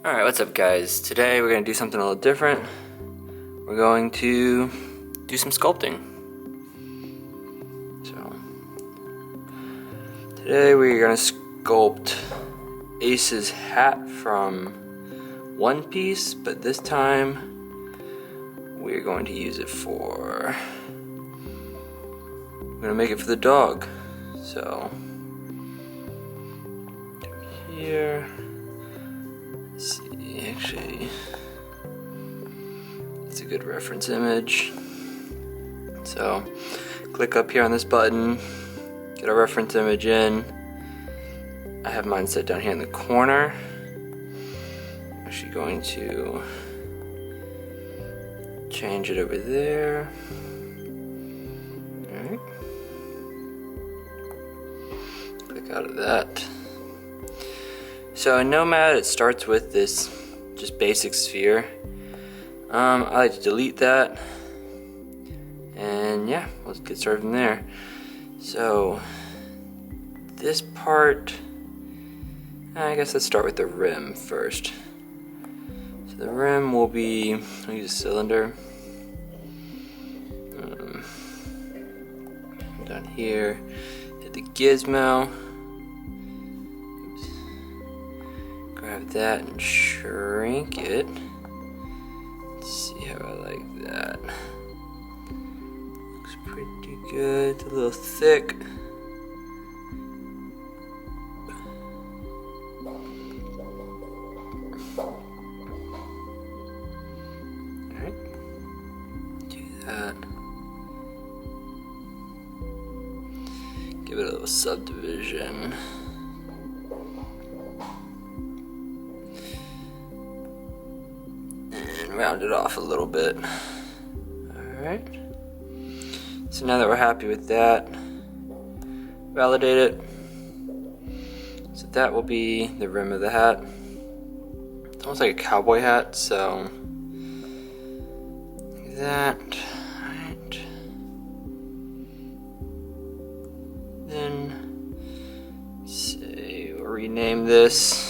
Alright, what's up guys? Today we're going to do something a little different. We're going to do some sculpting. So, today we're going to sculpt Ace's hat from one piece, but this time we're going to use it for, we're going to make it for the dog. So, here. Let's see, actually, it's a good reference image. So, click up here on this button, get a reference image in. I have mine set down here in the corner. I'm actually going to change it over there. Alright. Click out of that. So in Nomad, it starts with this just basic sphere. I like to delete that, and yeah, let's get started from there. So this part, I guess let's start with the rim first. So the rim will be, I'll use a cylinder. Down here, hit the gizmo. Grab that and shrink it. Let's see how I like that. Looks pretty good. It's a little thick. Alright. Do that. Give it a little subdivision. Round it off a little bit. Alright. So now that we're happy with that, validate it. So that will be the rim of the hat. It's almost like a cowboy hat, so like that. Alright. Then say we'll rename this.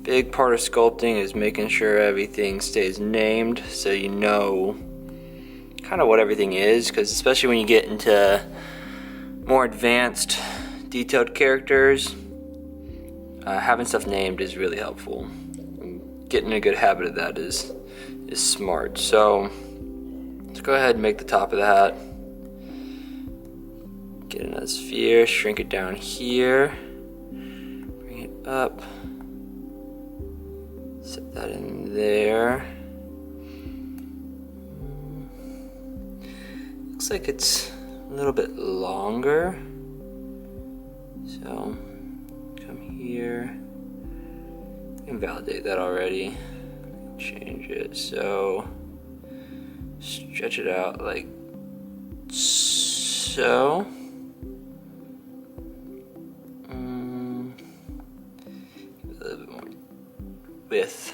Big part of sculpting is making sure everything stays named so you know kind of what everything is, because especially when you get into more advanced detailed characters, having stuff named is really helpful. And getting a good habit of that is smart. So let's go ahead and make the top of the hat. Get another sphere, shrink it down here, bring it up. Set that in there. Looks like it's a little bit longer. So, come here. You can validate that already. Change it. So, stretch it out like so. Give it a little bit more width,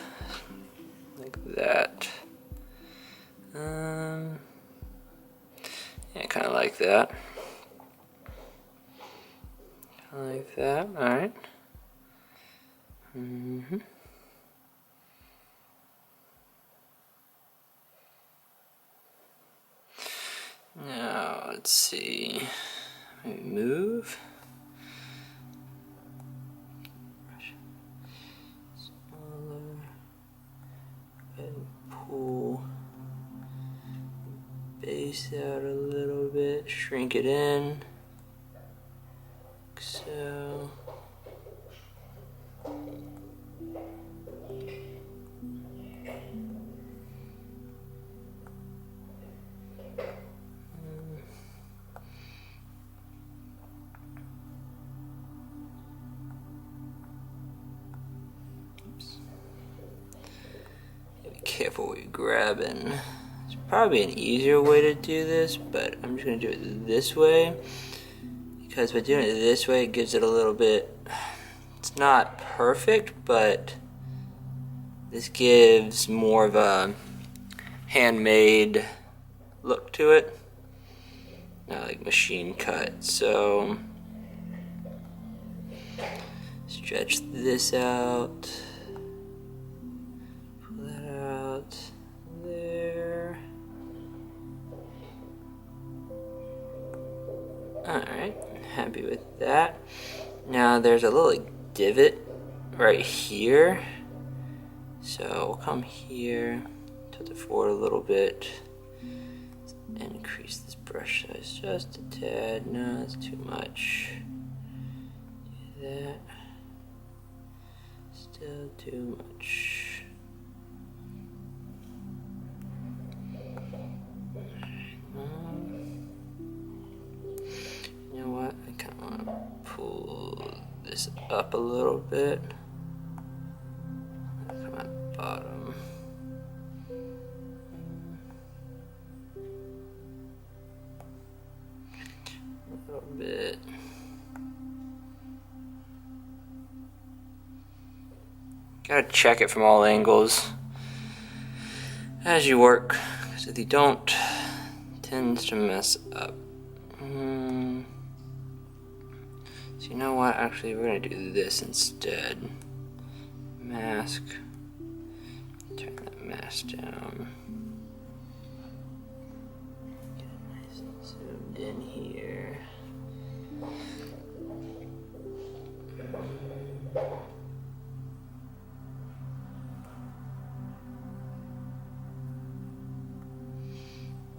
like that. Yeah, kind of like that. Like that. All right. Now let's see. Maybe move. Pull base out a little bit, shrink it in, like so. Careful what you're grabbing. There's probably an easier way to do this, but I'm just going to do it this way, because by doing it this way it gives it a little bit, it's not perfect, but this gives more of a handmade look to it, not like machine cut. So stretch this out. that. Now there's a little divot right here. So we'll come here, tilt it forward a little bit, increase this brush size just a tad. No, that's too much. Do that. Still too much. You know what? I kind of want to pull this up a little bit. Come on, bottom. A little bit. Gotta check it from all angles as you work, because if you don't, it tends to mess up. So you know what? Actually, we're gonna do this instead. Mask. Turn that mask down. Get it nice and zoomed in here.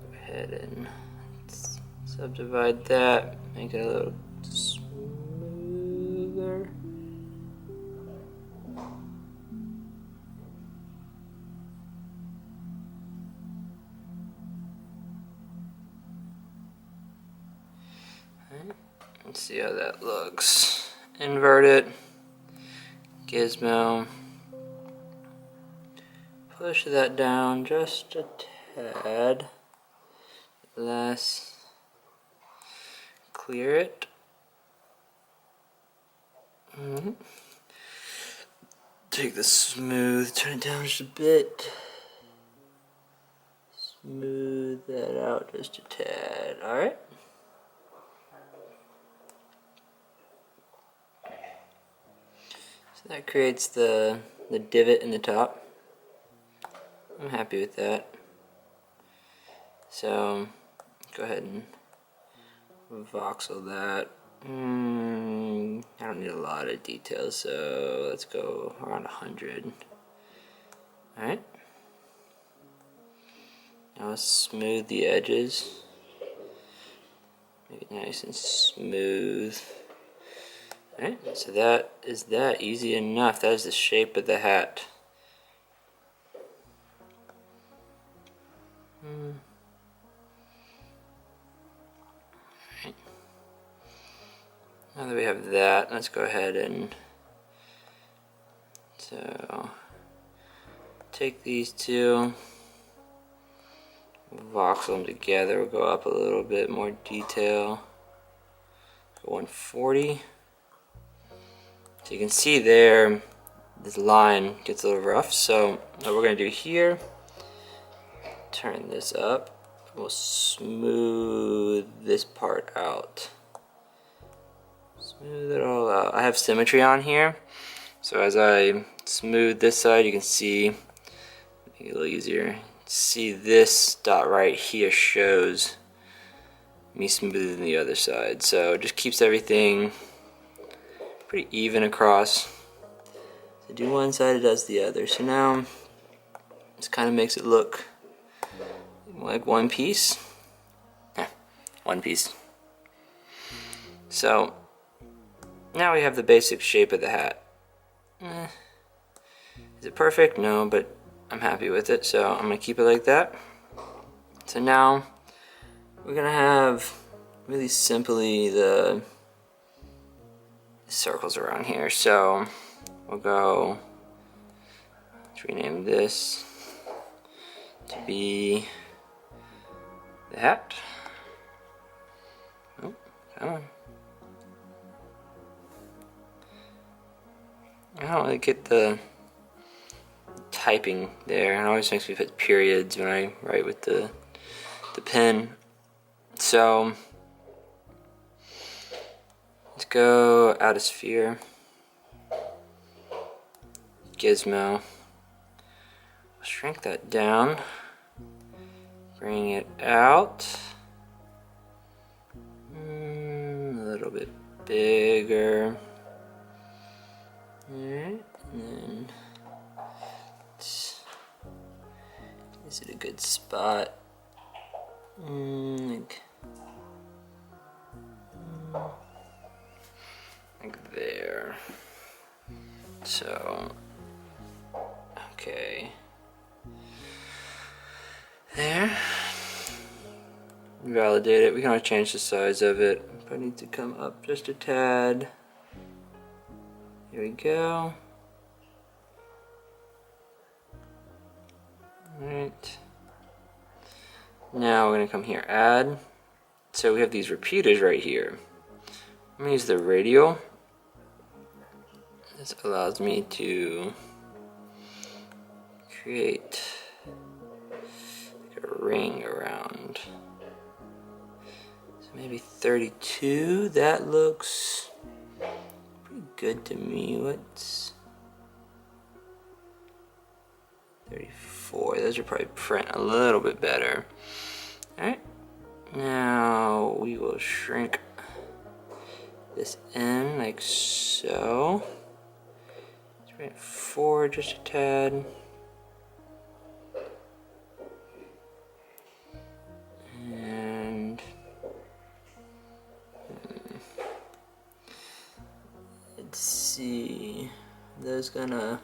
Go ahead and subdivide that, make it a little smoother. Let's see how that looks. Invert it. Gizmo. Push that down just a tad. Less. Clear it. Take the smooth, turn it down just a bit. Smooth that out just a tad. Alright. So that creates the divot in the top. I'm happy with that. So go ahead and voxel that. I don't need a lot of details, so let's go around 100. Alright. Now let's smooth the edges. Make it nice and smooth. Alright, so that is that, easy enough. That is the shape of the hat. Alright. Now that we have that, let's go ahead and take these two, voxel them together. We'll go up a little bit more detail. 140. So you can see there, this line gets a little rough. So what we're going to do here, turn this up. We'll smooth this part out. Smooth it all out. I have symmetry on here, so as I smooth this side, you can see, make it a little easier. See, this dot right here shows me smoothing the other side, so it just keeps everything pretty even across. So do one side, it does the other. So now this kind of makes it look like one piece. One piece. So now we have the basic shape of the hat. Is it perfect? No, but I'm happy with it, so I'm gonna keep it like that. So now we're gonna have really simply the circles around here. So we'll go, let's rename this to be the hat. Oh, come on. I don't really get the typing there. It always makes me put periods when I write with the pen. So let's go out of sphere, gizmo. Shrink that down, bring it out a little bit bigger. Alright, and then is it a good spot? Like there. So, okay. There. Validate it. We can always change the size of it. If I need to come up just a tad. Here we go. Alright. Now we're going to come here, add. So we have these repeaters right here. I'm going to use the radial. This allows me to create like a ring around. So maybe 32. That looks pretty good to me. What's 34? Those are probably print a little bit better. Alright. Now we will shrink this in like so. Let's bring it forward just a tad. And let's see. Those gonna,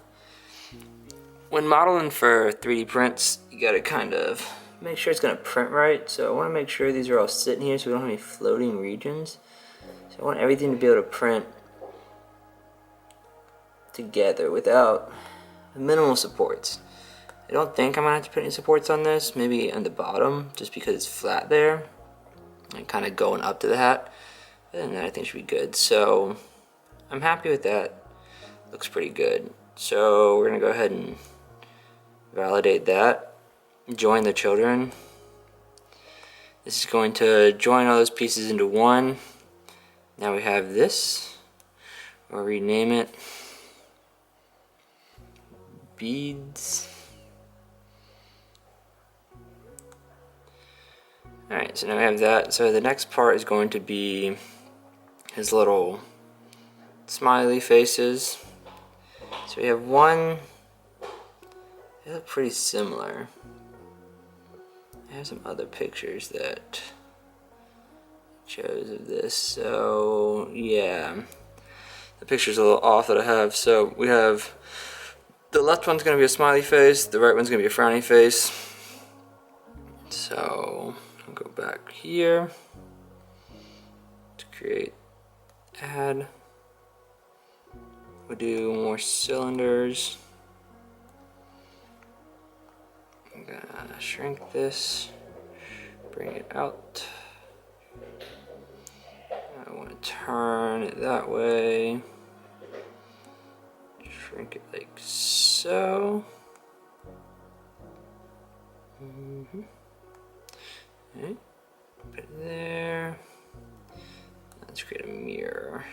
when modeling for 3D prints, you gotta kind of make sure it's gonna print right. So I wanna make sure these are all sitting here so we don't have any floating regions. So I want everything to be able to print together without minimal supports. I don't think I'm gonna have to put any supports on this, maybe on the bottom, just because it's flat there and kind of going up to the hat. And that I think should be good. So I'm happy with that. Looks pretty good. So we're gonna go ahead and validate that. Join the children. This is going to join all those pieces into one. Now we have this. We'll rename it beads. Alright, so now we have that. So the next part is going to be his little smiley faces. So we have one, they look pretty similar. I have some other pictures that shows of this, so yeah. The picture's a little off that I have. So we have, the left one's gonna be a smiley face, the right one's gonna be a frowny face. So I'll go back here to create, add. We'll do more cylinders. I'm gonna shrink this, bring it out. I want to turn it that way. Shrink it like so. Okay. Put it there. Let's create a mirror.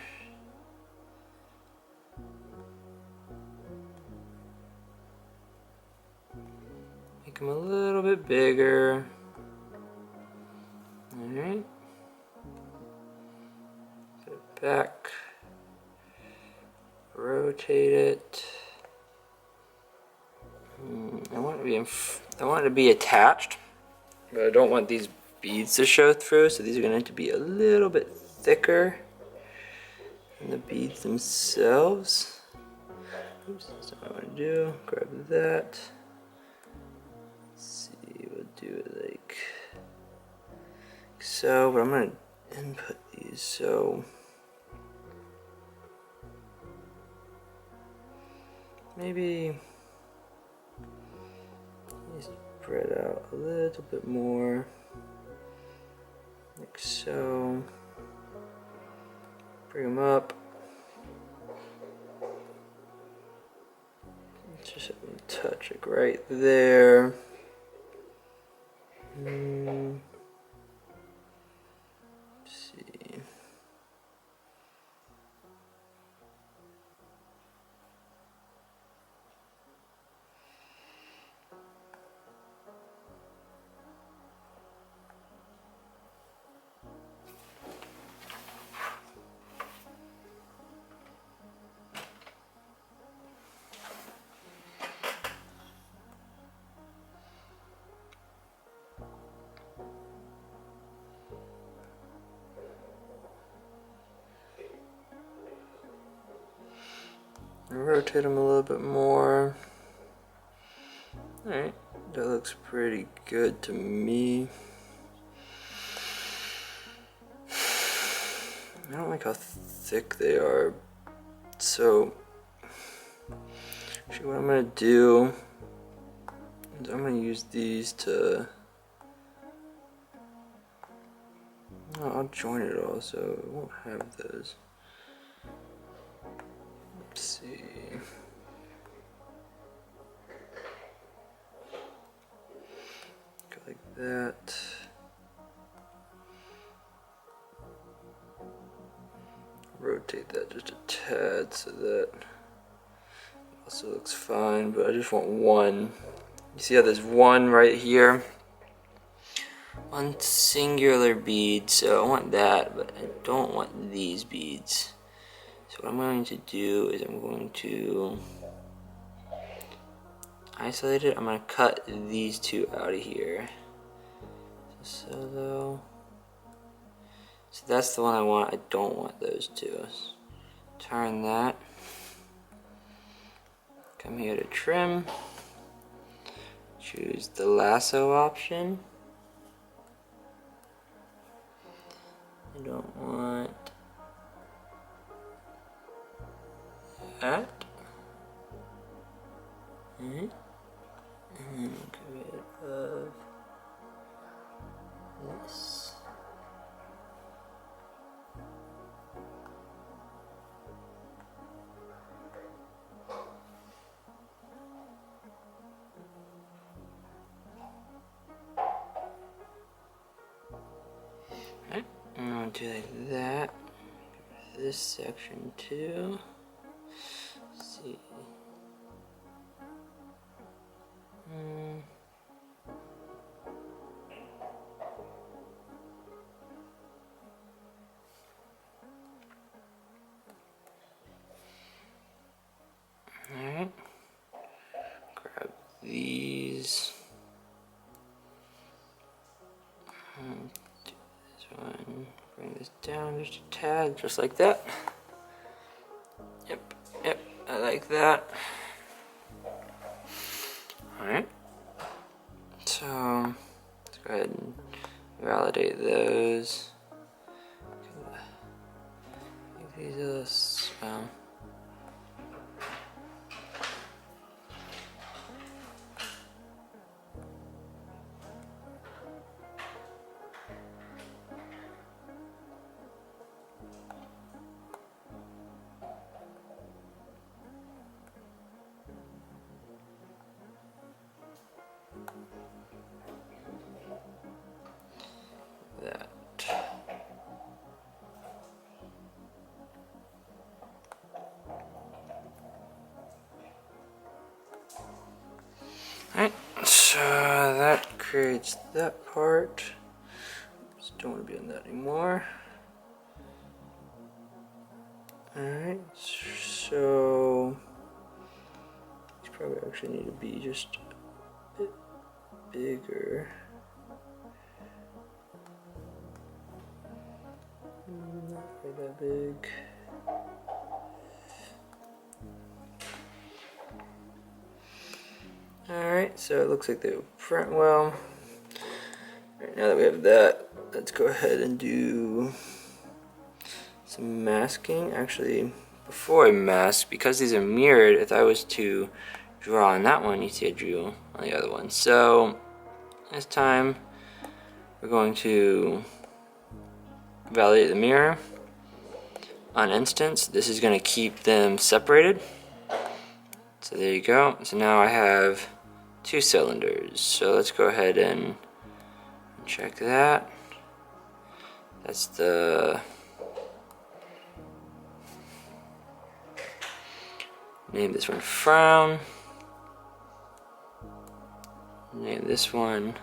Make them a little bit bigger. Alright. Put it back. Rotate it. I want it to be attached, but I don't want these beads to show through, so these are going to have to be a little bit thicker than the beads themselves. Oops, that's not what I want to do. Grab that. Let's see, we'll do it like so, but I'm going to input these so maybe spread out a little bit more, like so. Bring them up. Just have them touch like right there. Let's see. rotate them a little bit more. Alright, that looks pretty good to me. I don't like how thick they are. So, actually what I'm going to do is I'm going to use these to... Oh, I'll join it all so it won't have those. Let's see. Go like that. Rotate that just a tad so that also looks fine, but I just want one. You see how there's one right here? One singular bead, so I want that, but I don't want these beads. So what I'm going to do is I'm going to isolate it. I'm going to cut these two out of here. So that's the one I want. I don't want those two. Turn that. Come here to trim. Choose the lasso option. I don't want that. And then get rid of this. I'm going to do like that. This section too. Let's see. Alright. Grab these. Bring this down just a tad, just like that. Yep, I like that. Alright. So, let's go ahead and validate those. Make these that. Alright, so that creates that part. Just don't want to be on that anymore. Alright, so these probably actually need to be just a bit bigger. Not quite that big. Alright, so it looks like they will print well. Alright, now that we have that, let's go ahead and do some masking. Actually, before I mask, because these are mirrored, if I was to draw on that one, you see I drew on the other one. So this time we're going to validate the mirror on instance. This is going to keep them separated. So there you go. So now I have two cylinders. So let's go ahead and check that. That's the name this one frown. Name this one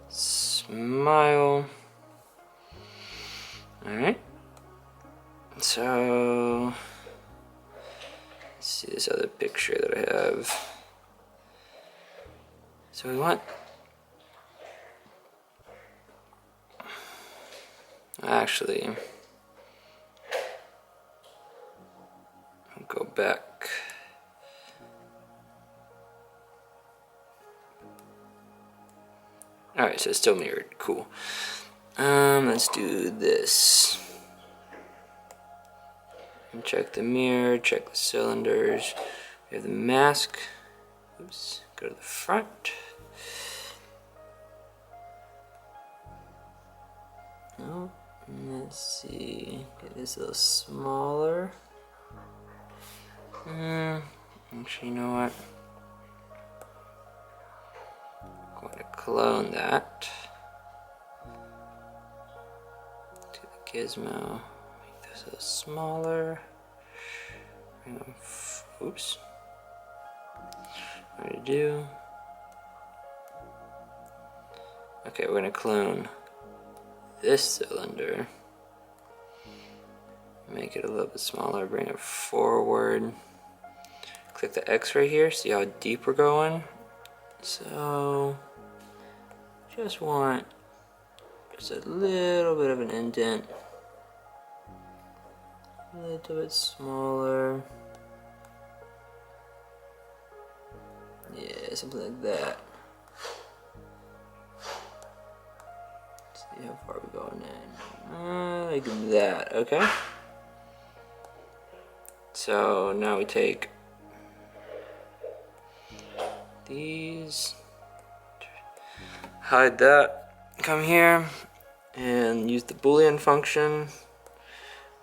smile. Alright. So let's see this other picture that I have. So we want, actually, back. Alright, so it's still mirrored. Cool. Let's do this. And check the mirror, check the cylinders. We have the mask. Oops, go to the front. Oh, let's see. Get this a little smaller. Actually, you know what? I'm going to clone that to the gizmo. Make this a little smaller. Bring them. Oops. What do I do? Okay, we're going to clone this cylinder. Make it a little bit smaller. Bring it forward. Click the X right here. See how deep we're going? So just want just a little bit of an indent, a little bit smaller, yeah, something like that. See how far we're going in, like that. Okay, so now we take these, hide that, come here and use the Boolean function,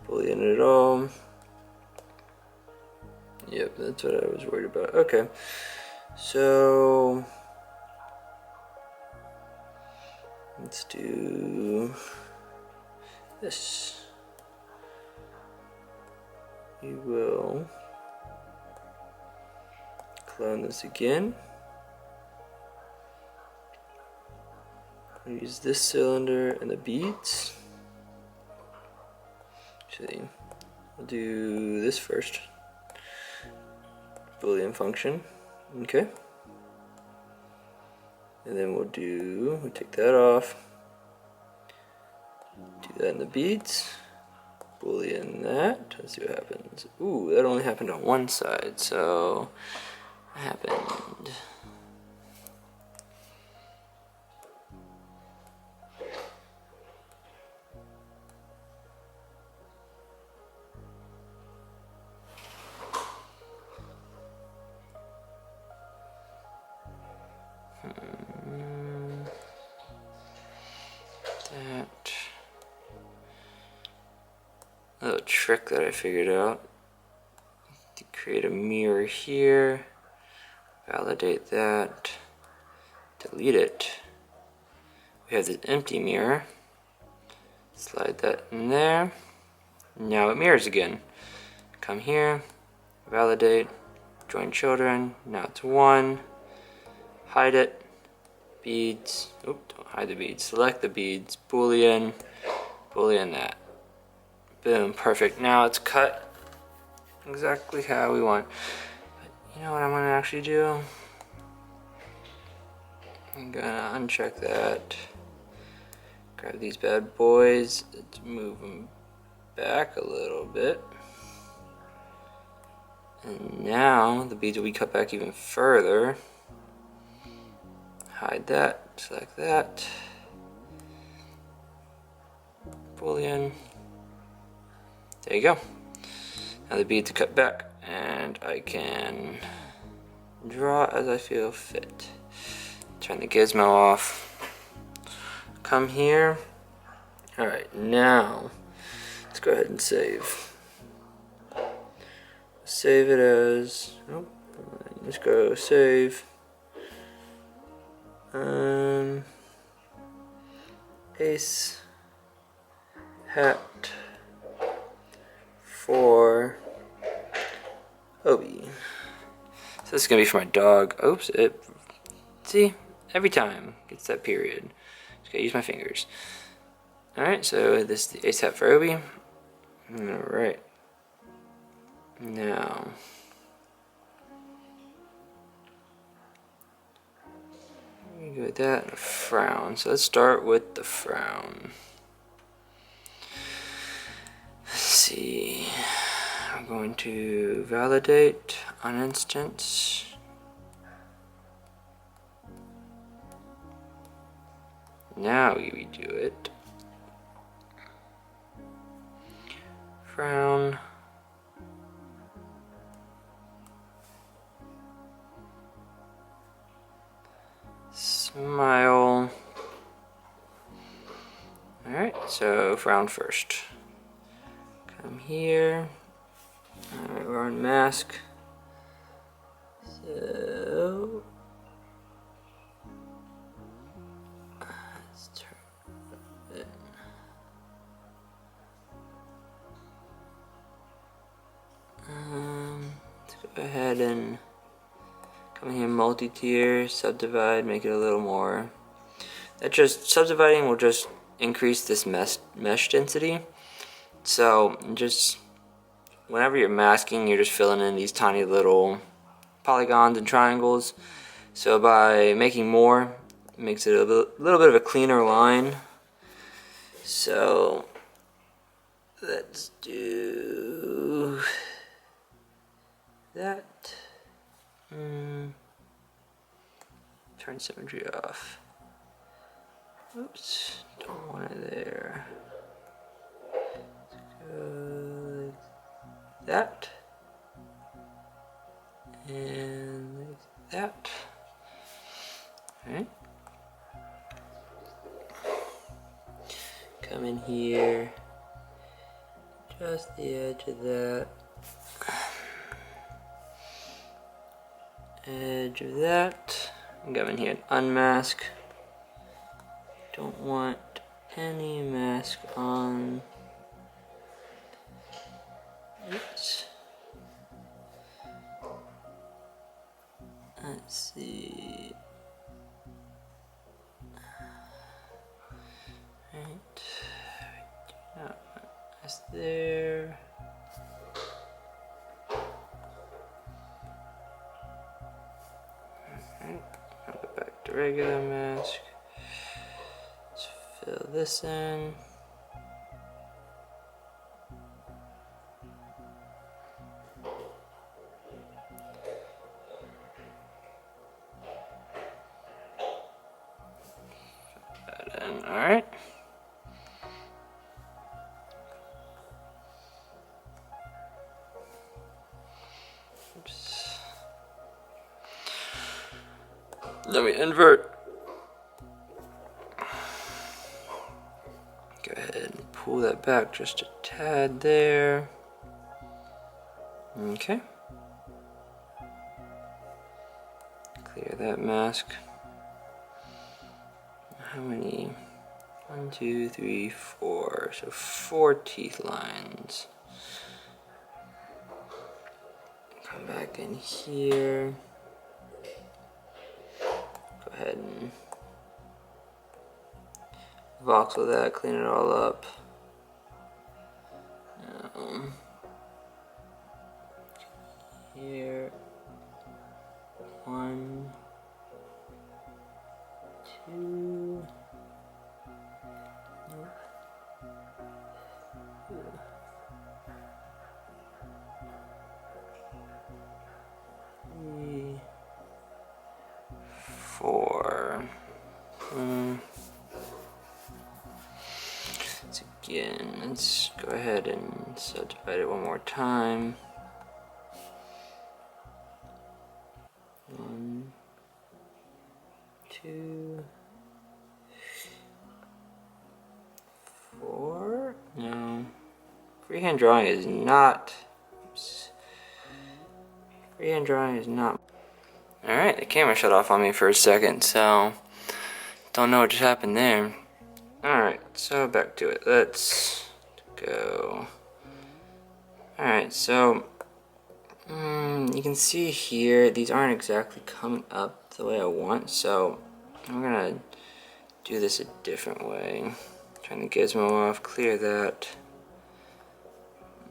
Boolean it all. Yep, that's what I was worried about. Okay, so let's do this. We will clone this again. Use this cylinder and the beads. Actually, I'll do this first. Boolean function. Okay. And then we'll take that off. Do that in the beads. Boolean that. Let's see what happens. Ooh, that only happened on one side, so what happened? That little trick that I figured out to create a mirror here, validate that, delete it. We have this empty mirror, slide that in there. Now it mirrors again. Come here, validate, join children. Now it's 1, hide it, beads. Oop, don't hide the beads. Select the beads, Boolean, Boolean that. Boom, perfect. Now it's cut exactly how we want. But you know what I'm gonna actually do? I'm gonna uncheck that. Grab these bad boys. Let's move them back a little bit. And now the beads will be cut back even further. Hide that, select that. Boolean. There you go. Now the beads are cut back, and I can draw as I feel fit. Turn the gizmo off. Come here. Alright, now let's go ahead and save. Save it as, oh, let's go save. Ace hat for Obi. So this is gonna be for my dog. Oops, see, every time gets that period. Just gotta use my fingers. Alright, so this is the ace hat for Obi. Alright. Now we go with that and a frown. So let's start with the frown. Let's see. I'm going to validate on instance. Now we redo it. Frown. Smile. Alright, so frown first. Come here. Alright, we're on mask. So let's turn it. Let's go ahead and come here, multi-tier, subdivide, make it a little more. That just subdividing will just increase this mesh density. So just whenever you're masking, you're just filling in these tiny little polygons and triangles. So by making more, it makes it a little bit of a cleaner line. So let's do that. Turn symmetry off. Oops, don't want it there. Let's go like that. And like that. Alright. Come in here. Just the edge of that. Edge of that. Come in here and unmask. Don't want any mask on. Oops. Let's see. Right. That's there. Alright. I'll go back to regular mask. Let's fill this in. Alright. Oops. Let me invert. Go ahead and pull that back just a tad there. Okay. Clear that mask. How many? 1, 2, 3, 4. So 4 teeth lines. Come back in here. Go ahead and voxel that, clean it all up. Here. 1, 2. Three, 4. Let's go ahead and subdivide it one more time. 1, 2, 4. No. Freehand drawing is not. Freehand drawing is not. Alright, the camera shut off on me for a second, so don't know what just happened there. Alright, so back to it. Let's go. Alright, so you can see here these aren't exactly coming up the way I want, so I'm gonna do this a different way. Turn the gizmo off, clear that.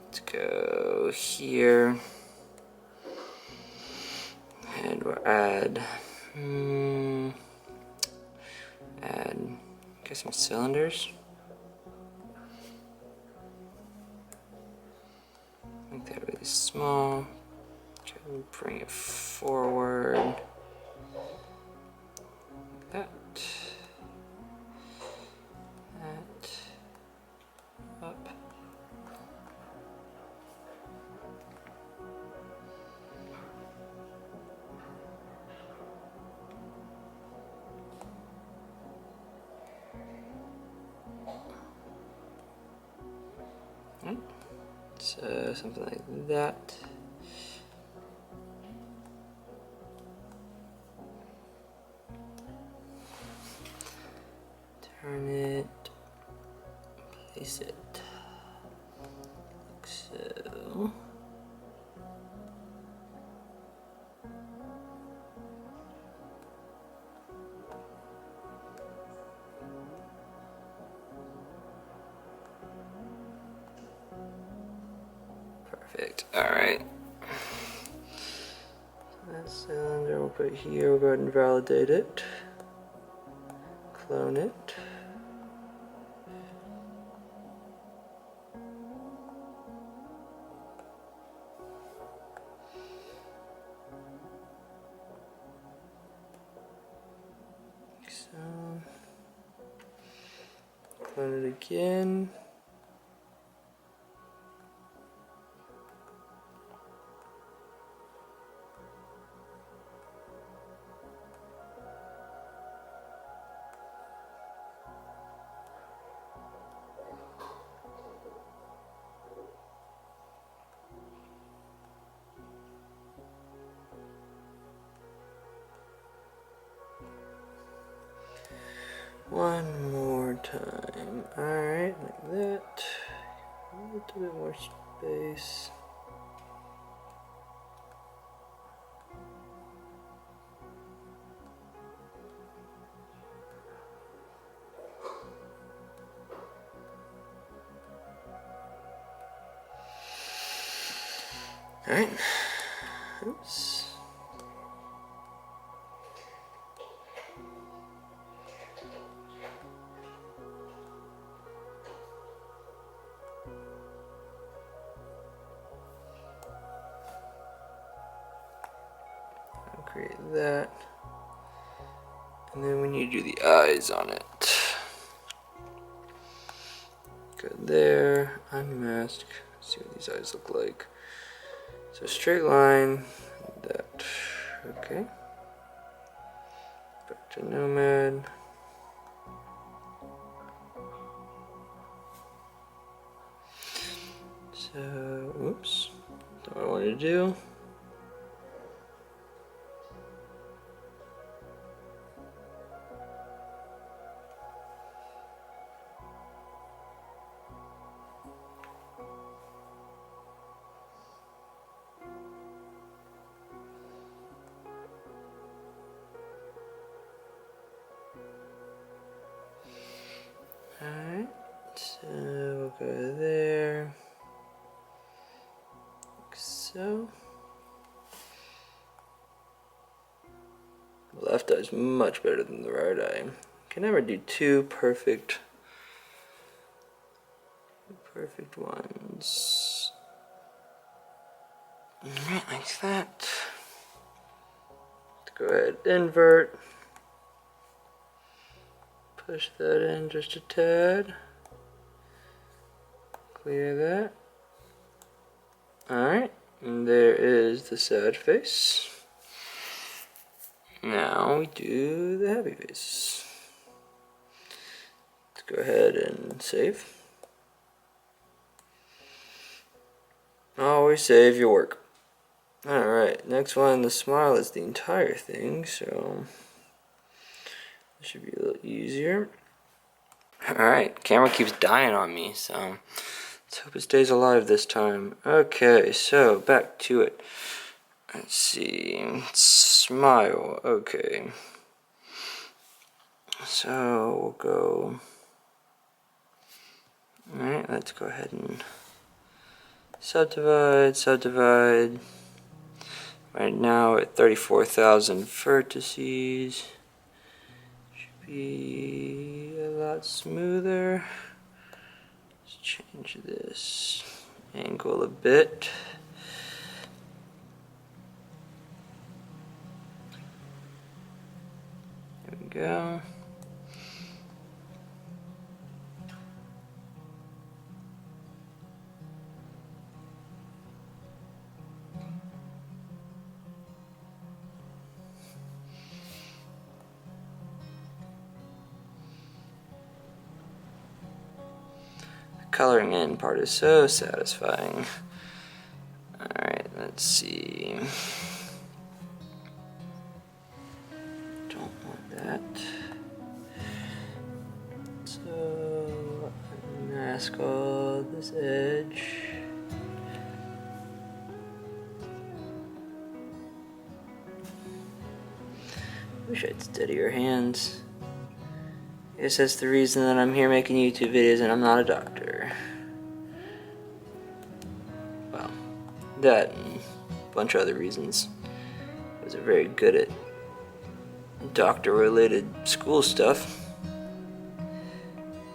Let's go here. And we'll add get some cylinders. Make that really really small. Okay, bring it forward. That. Up. So something like that. Turn it, place it like so. Perfect. Alright. That cylinder we'll put here. We'll go ahead and validate it. Clone it. So, clone it again. One more time. Alright, like that. A little bit more space. Alright. Oops. Create that, and then we need to do the eyes on it. Go there, unmask, see what these eyes look like. So straight line, that, okay. Back to Nomad. So, oops, that's what I wanted to do. Alright, so we'll go there, like so. The left eye is much better than the right eye. Can never do two perfect ones. Alright, like that. Let's go ahead, invert. Push that in just a tad. Clear that. Alright, and there is the sad face. Now we do the happy face. Let's go ahead and save. Always save your work. Alright, next one, the smile is the entire thing, so it should be a little easier. Alright, camera keeps dying on me, so let's hope it stays alive this time. Okay, so back to it. Let's see, smile, okay. So we'll go, alright, let's go ahead and subdivide. Right now at 34,000 vertices. Should be a lot smoother. Let's change this angle a bit. go. Coloring in part is so satisfying. Alright, let's see. Don't want that. So, mask all this edge. Wish I'd steady your hands. I guess that's the reason that I'm here making YouTube videos and I'm not a doctor. Well, that and a bunch of other reasons. I wasn't very good at doctor-related school stuff.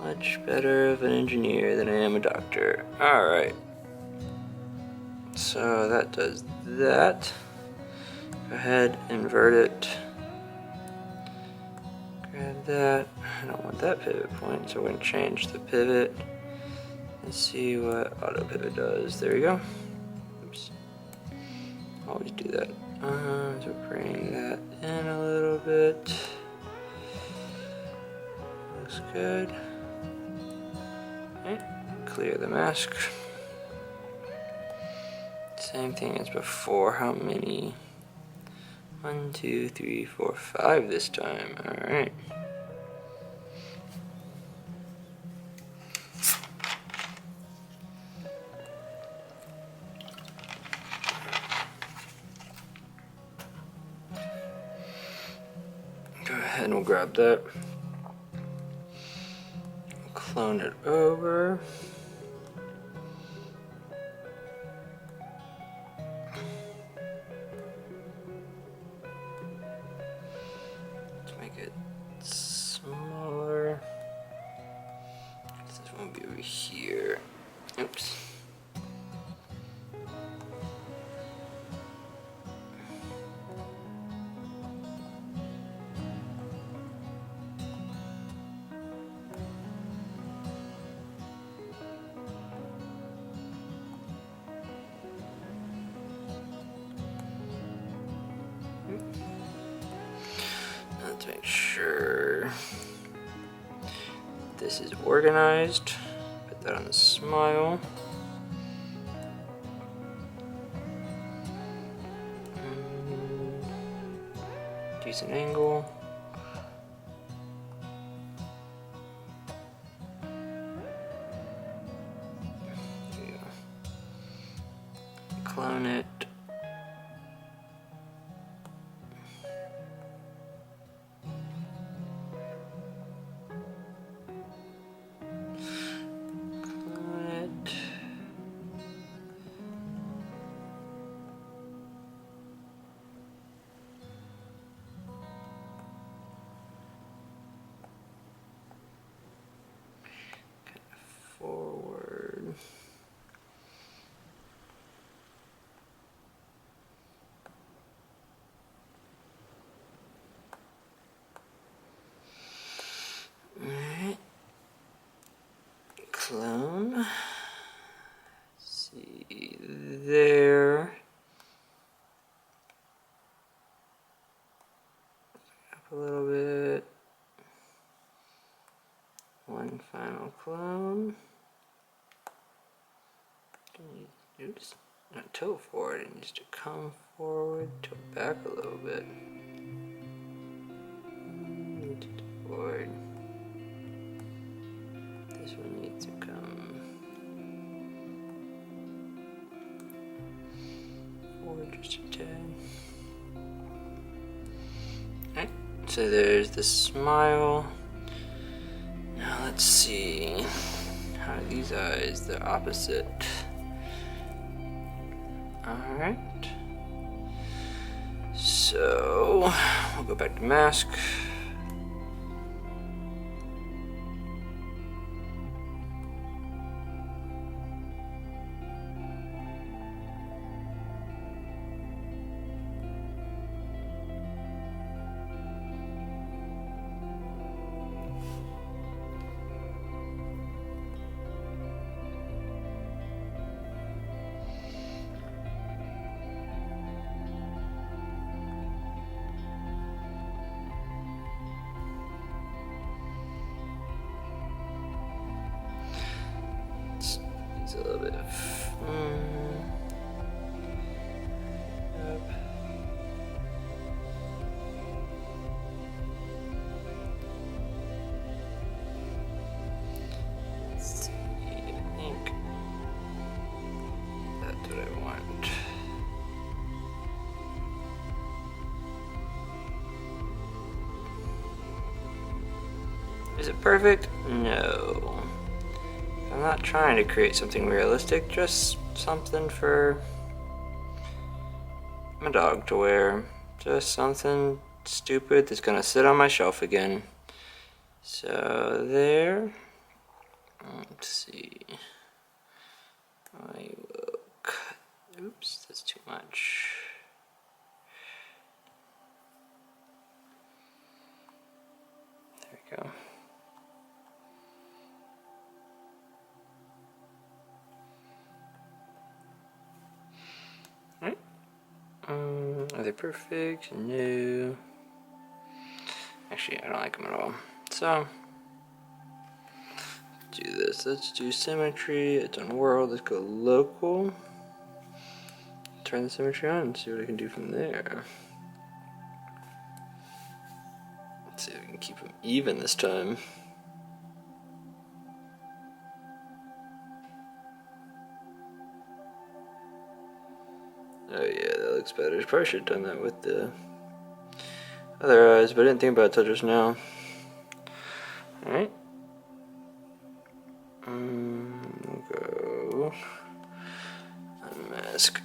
Much better of an engineer than I am a doctor. Alright. So that does that. Go ahead, invert it. Grab that. I don't want that pivot point, so we're going to change the pivot. Let's see what auto pivot does. There we go. Oops. Always do that. So bring that in a little bit. Looks good. Okay. Clear the mask. Same thing as before. How many? 1, 2, 3, 4, 5 this time. Alright. Go ahead and we'll grab that. Clone it over. Make it smaller. This won't be over here. Oops. Let's make sure this is organized. Put that on the smile. Decent angle. There you go. Clone it. Forward. Alright. Clone. See there. Up a little bit. One final clone. Oops, not tilt forward, it needs to come forward, tilt back a little bit. Tilt forward. This one needs to come forward just a tad. Alright, so there's the smile. Now let's see how are these eyes, the opposite. Alright, so we'll go back to mask. Is it perfect? No. I'm not trying to create something realistic, just something for my dog to wear. Just something stupid that's gonna sit on my shelf again. So there. Let's see. I will cut. Oops, that's too much. There we go. Alright. Are they perfect? No. Actually, I don't like them at all. So, let's do this. Let's do symmetry. It's on world. Let's go local. Turn the symmetry on and see what I can do from there. Let's see if we can keep them even this time. Oh yeah, that looks better. Probably should have done that with the other eyes, but I didn't think about it till just now. Alright. We'll go unmask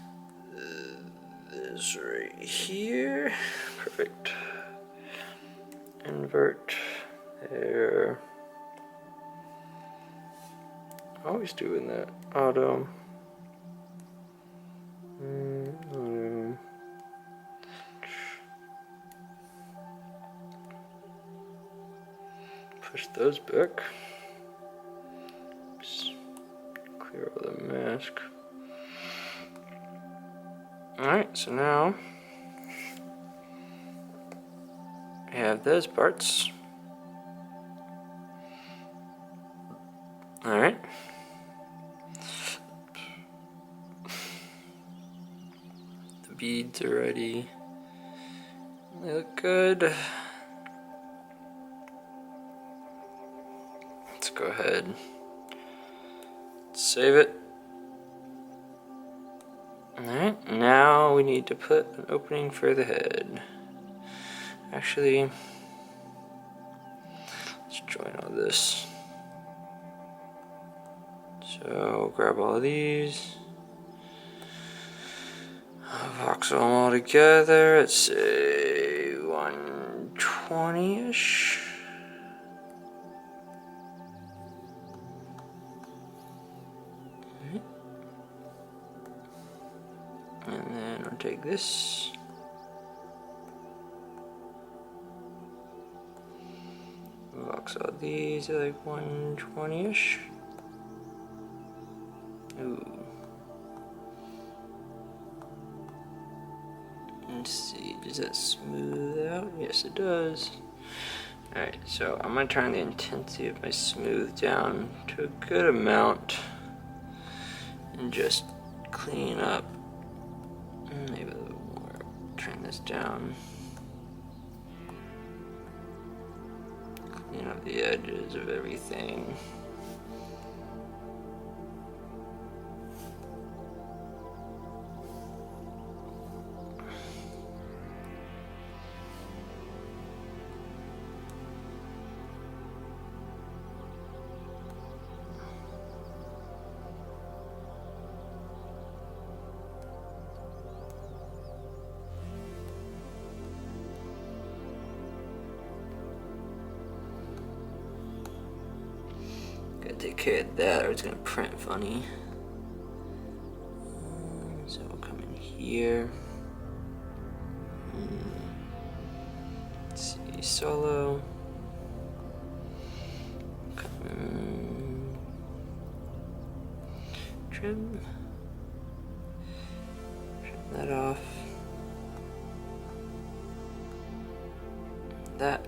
this right here. Perfect. Invert there. Always doing that. Auto. Push those back. Oops. Clear all the mask. Alright, so now we have those parts. Alright. The beads are ready. They look good. Let's go ahead. Save it. Alright, now we need to put an opening for the head. Actually, let's join all this. So grab all of these, voxel them all together. Let's say 120-ish. And then I'll take this. Voxel these are like 120-ish. Ooh. Let's see, does that smooth out? Yes, it does. Alright, so I'm going to turn the intensity of my smooth down to a good amount and just clean up. Maybe a little more. Turn this down. Clean up the edges of everything. Gotta take care of that or it's gonna print funny. So we'll come in here. Let's see, solo. Come in. Trim that off. That.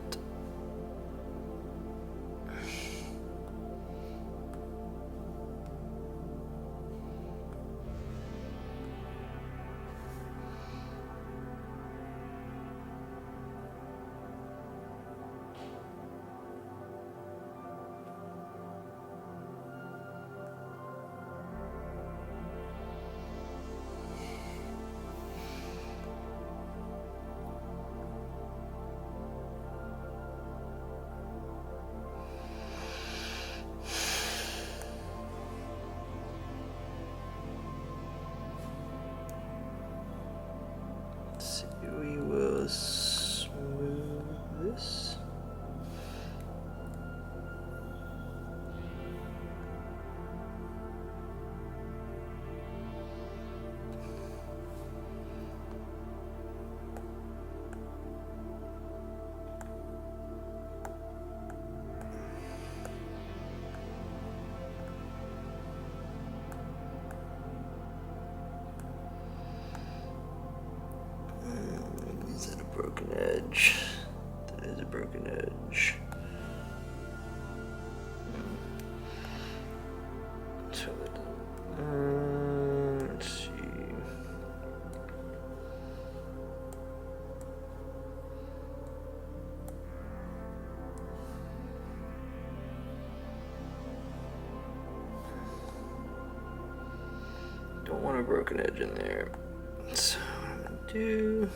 see, we will smooth this. Is that a broken edge? That is a broken edge. So let's see. Don't want a broken edge in there. So what I'm gonna do.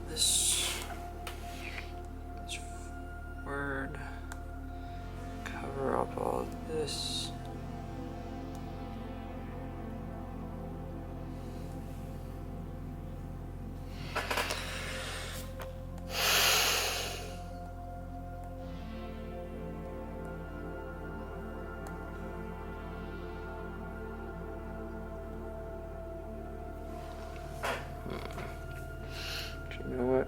This word, cover up all this. You know what?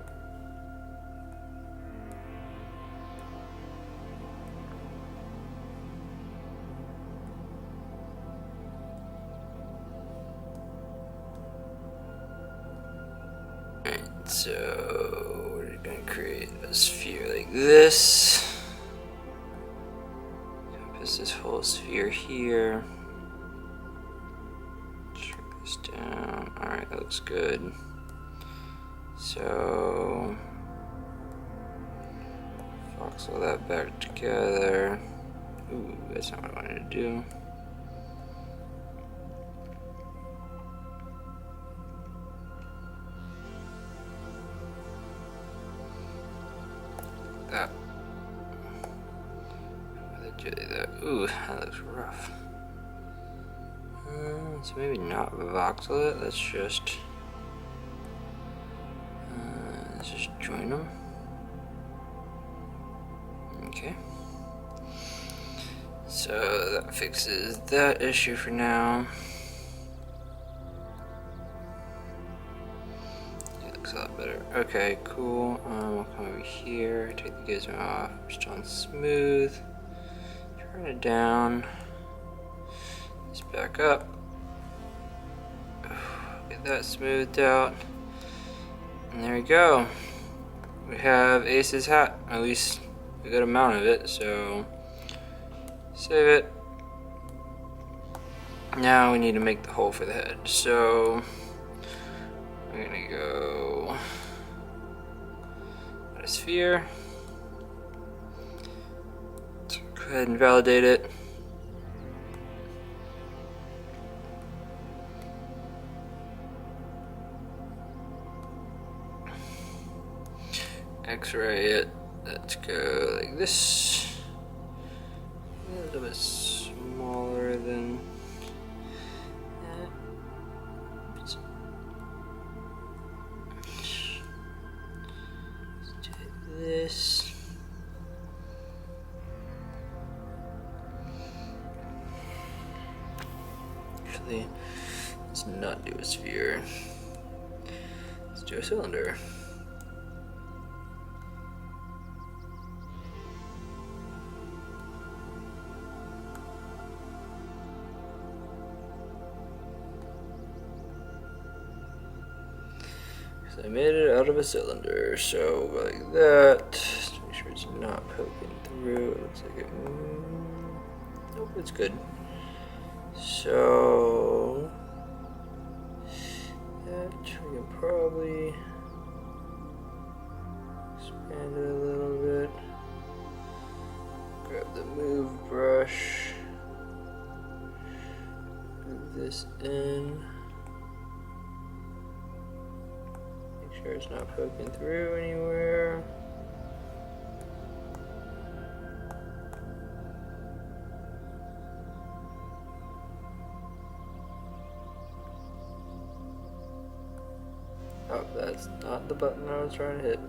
Alright, so we're gonna create a sphere like this. Compass this whole sphere here. Shrink this down. Alright, that looks good. So voxel that back together. Ooh, that's not what I wanted to do. That. Ooh, that looks rough. So maybe not voxel it. Let's just join them. Okay. So that fixes that issue for now. It looks a lot better. Okay, cool. We'll come over here, take the gizmo off, just on smooth, turn it down, just back up, get that smoothed out, and there we go. We have Ace's hat, at least a good amount of it, so save it. Now we need to make the hole for the head, so we're gonna go a sphere. Go ahead and validate it. X-ray it. Let's go like this. A little bit smaller than that. Let's do this. Actually, let's not do a sphere. Let's do a cylinder. I made it out of a cylinder, so like that. Just make sure it's not poking through. It looks like it. Nope, it's good. So that we can probably expand it a little bit. Grab the move brush, move this in. Make sure it's not poking through anywhere. Oh, that's not the button I was trying to hit.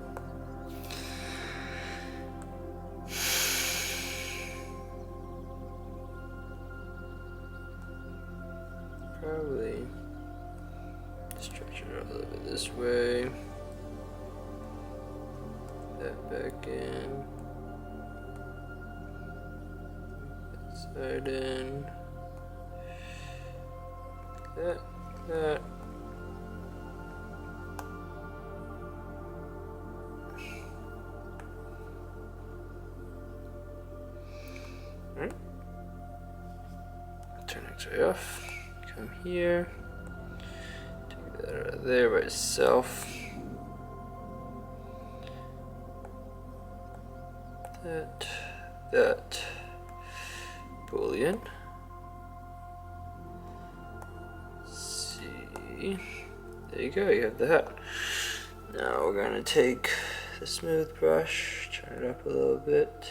Probably stretch it out a little bit this way. That back in. That side in. That. Alright. Turn X-ray off. Come here. Take that out of there by itself. That. Boolean. Let's see. There you go, you have that. Now we're gonna take the smooth brush, turn it up a little bit.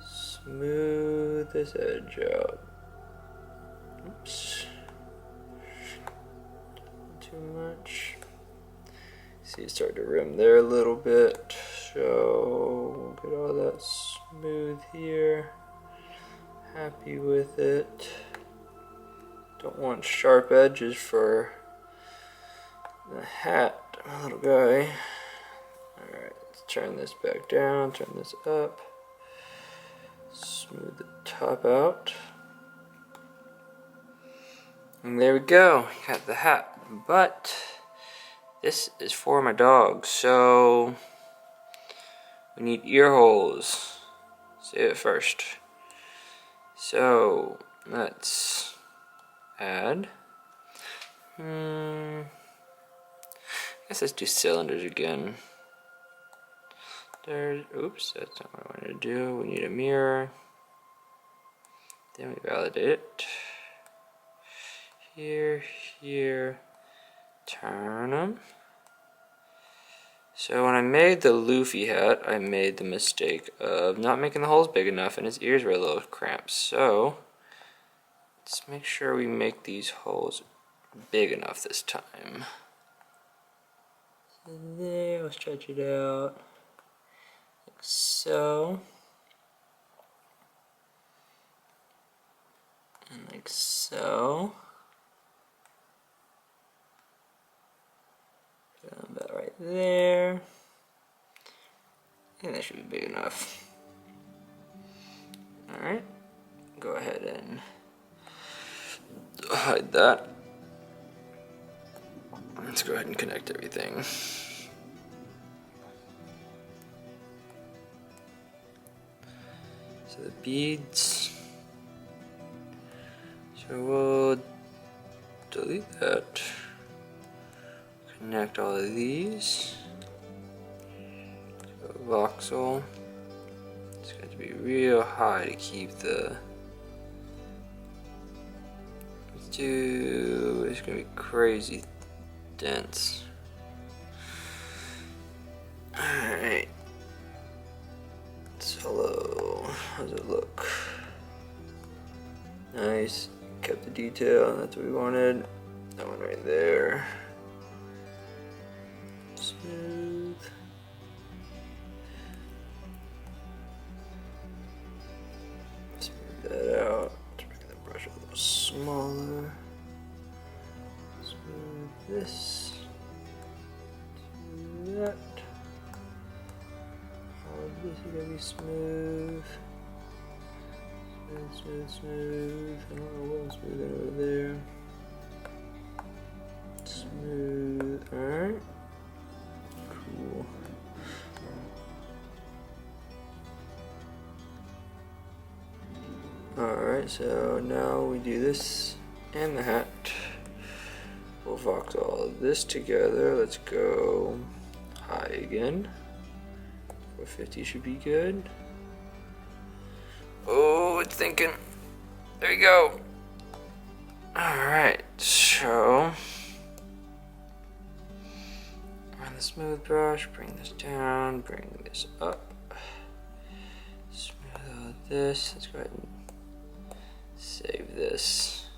Smooth this edge out. Oops. Too much. See, it started to rim there a little bit. So we'll get all that smooth here. Happy with it. Don't want sharp edges for the hat, my little guy. Alright, let's turn this back down, turn this up. Smooth the top out. And there we go, got the hat. But this is for my dog, so we need ear holes. Say it first. So let's add. I guess let's do cylinders again. Oops, that's not what I wanted to do. We need a mirror. Then we validate it. Here, turn them. So when I made the Luffy hat, I made the mistake of not making the holes big enough and his ears were a little cramped. So let's make sure we make these holes big enough this time. So there, we'll stretch it out. Like so. And like so. Put them about right there. I think that should be big enough. Alright. Go ahead and hide that. Let's go ahead and connect everything. So the beads. So we'll delete that. Connect all of these. So voxel. It's going to be real high to keep the. It's going to be crazy dense. Alright. It's hello. How does it look? Nice. Kept the detail, that's what we wanted. That one right there. Smooth. Smooth that out. Let's make the brush a little smaller. Smooth this. Do that. All of this is gonna be smooth. Smooth. I don't know what I'm smoothing over there. Smooth. Alright. Cool. Alright, so now we do this and the hat. We'll vox all of this together. Let's go high again. 450 should be good. Oh, it's thinking. There you go. Alright, so on the smooth brush, bring this down, bring this up. Smooth all this. Let's go ahead and save this.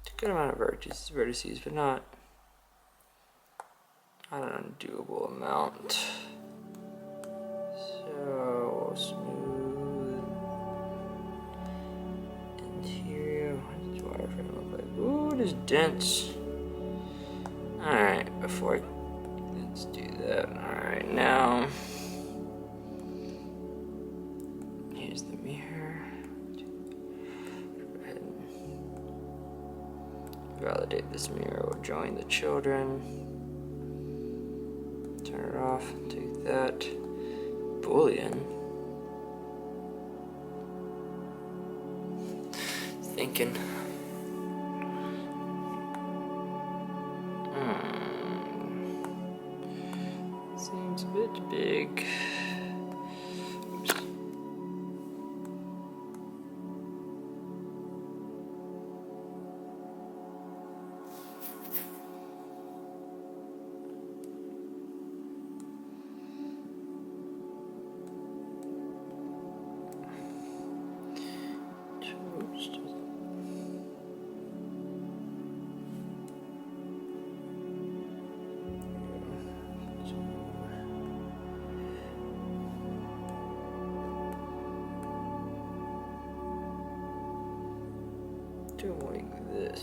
It's a good amount of vertices, but not an undoable amount. So we'll smooth interior. What does the wireframe look like? Ooh, it is dense. Alright, let's do that. Alright, now here's the mirror. Go ahead and validate this mirror. We'll join the children. Turn it off. Take that. Boolean. Thinking. Seems a bit big. Oops. Like this.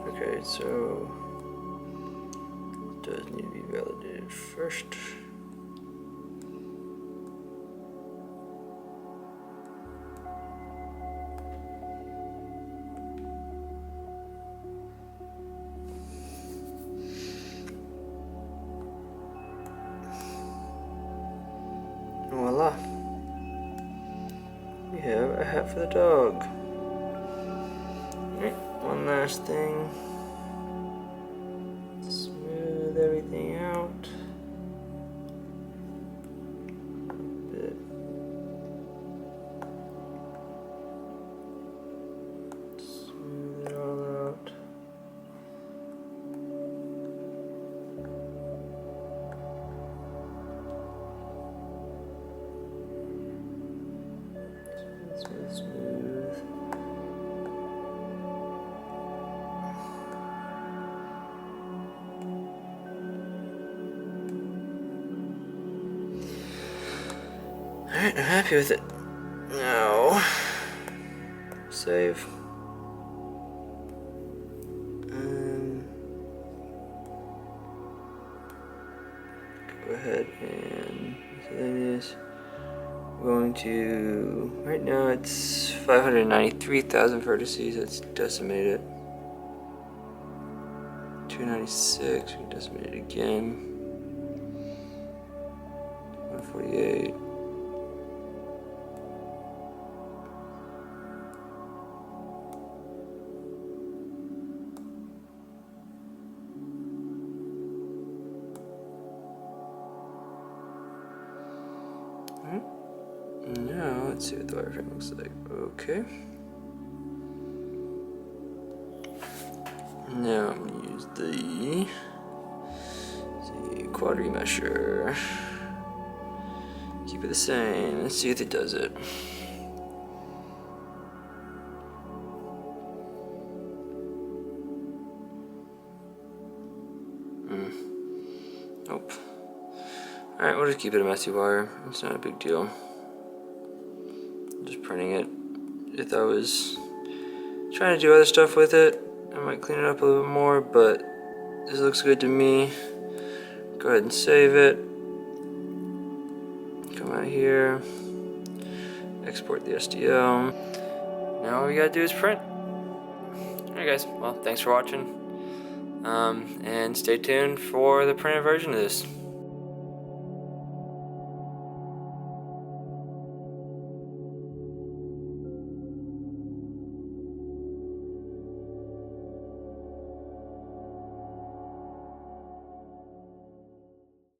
Okay, so it does need to be validated first. Voila. We have a hat for the dog. Alright, one last thing. Smooth everything out. A bit. Smooth it all out. Smooth, smooth. Alright, I'm happy with it. Now, save. Go ahead and so that is. We're going to, right now it's 593,000 vertices, let's decimate it. 296, we decimate it again. 148. Now let's see what the wireframe looks like. Okay. Now I'm gonna use the quad remesher. Keep it the same. Let's see if it does it. Nope. Alright, we'll just keep it a messy wire. It's not a big deal. Just printing it. If I was trying to do other stuff with it, I might clean it up a little bit more, but this looks good to me. Go ahead and save it. Come out here. Export the SDL. Now all we gotta do is print. Alright guys, well thanks for watching. And stay tuned for the printed version of this.